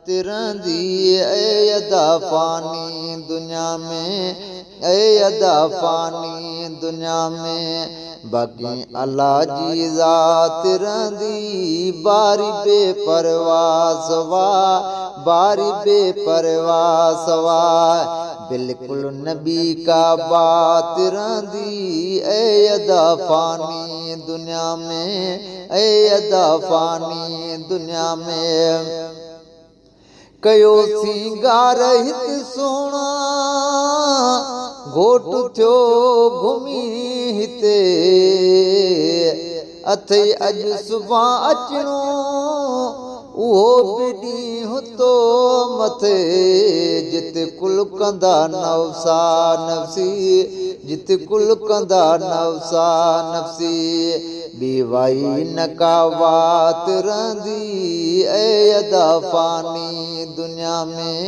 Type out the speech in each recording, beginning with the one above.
तिरंदी ऐ अदा फानी दुनिया में, ऐ अदा फानी दुनिया में। बाकी अल्लाह जी ज़ात रहंदी बारी बेपरवाह सवा, बारी बेपरवाह सवा। बिल्कुल नबी का बात रहंदी ऐ अदा फानी दुनिया में, ऐ अदा फानी दुनिया में। कयो सिंगार हित सोना घोट थियो घुमी हिते, अथई अॼु सुभां अचणो उहो बि ॾींहुं तो मथे। जिते कुल कंदा नवसा नफ़्सी, जिते कुल कंदा नवसा नफ़्सी। बीवाई न का बात रहंदी ऐ अदा फानी दुनिया में,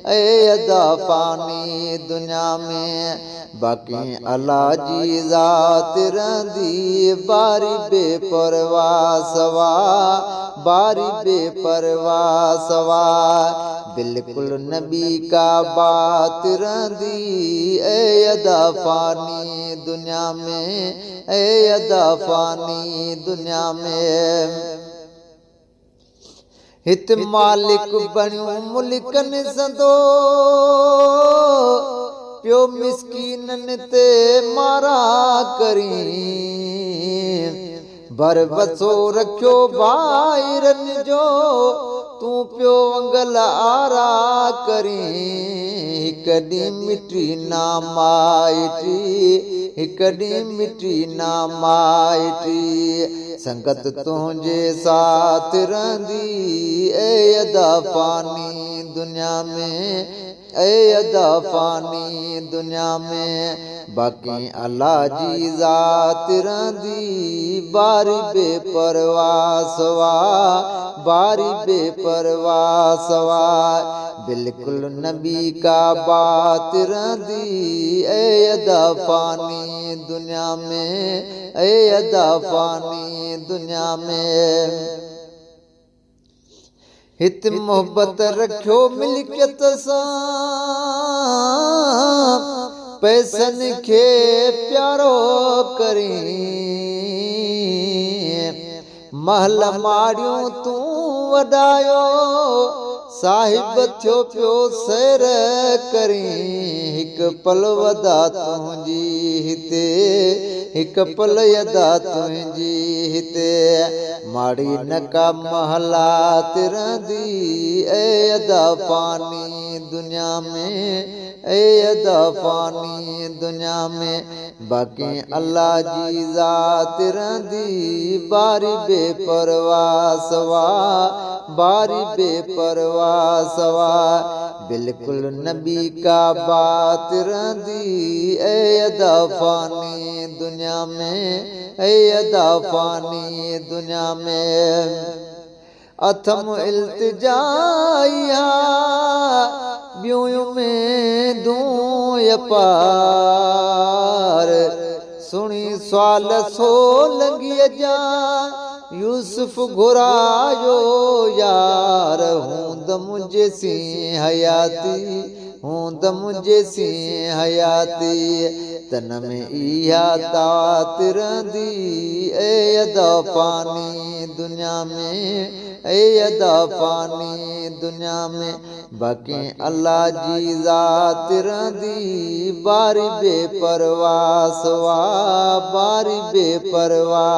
ऐ अदा फानी दुनिया में। बाकी अल्लाह जी ज़ात रहंदी बारी बेपरवाह सवा, बारी बेपरवाह सवा। बिल्कुल नबी का बात रहंदी ऐ अदा फानी दुनिया में, ऐ अदा फानी दुनिया में। हित मालिक बणियो मुल्कनि संदो, पियो मिसकीननि ते मारा करी। भर वसो रखियो भाइरनि जो, तूं पियो अंगल आरा करी। हिक ॾींहुं मिटी ना माइटी, हिक ॾींहुं मिटी ना माइटी। संगत तुंहिंजे साथ रहंदी ऐ अदा फानी दुनिया में, ऐ अदा फानी दुनिया में। बाकी अल्लाह जी ज़ात रहंदी बारी बेपरवाह सवा, बारी बेपरवाह सवा। बिल्कुल नबी का बात रहंदी ऐ अदा फानी दुनिया में, ऐ अदा फानी दुनिया में। हित मोहब्बत रखियो मिल्कियत सां, पैसनि खे प्यारो करी। महल माड़ियूं तूं वॾायो, साहिब थियो पियो सैर करी। हिक पल वदा तुंहिंजी हिते, हिक पल यदा तुंहिंजी हिते। माड़ी न का महलात रहंदी ऐ अदा फानी दुनिया में, ऐ अदा फानी दुनिया में। बाकी अल्लाह जी ज़ात रहंदी बारी बेपरवाह सवा, बारी बेपरवाह सवा। बिल्कुल नबी का बात रहंदी ऐ अदा फानी दुनिया में, ऐ अदा फानी दुनिया में। अथम इल्तिजाइया ॿियूं में दूं पार। सुणी सवाल सो लंघीअ जा यूसुफ घुरायो यार। हूंद मुंहिंजे सी हयाती, हूंद मुंहिंजे सी हयाती। तन में इहा तात रहंदी ऐ अदा फानी दुनिया में, ऐ अदा फानी दुनिया में। बाकी अल्लाह जी ज़ात रहंदी बारी बेपरवाह सवा, बारी बेपरवाह।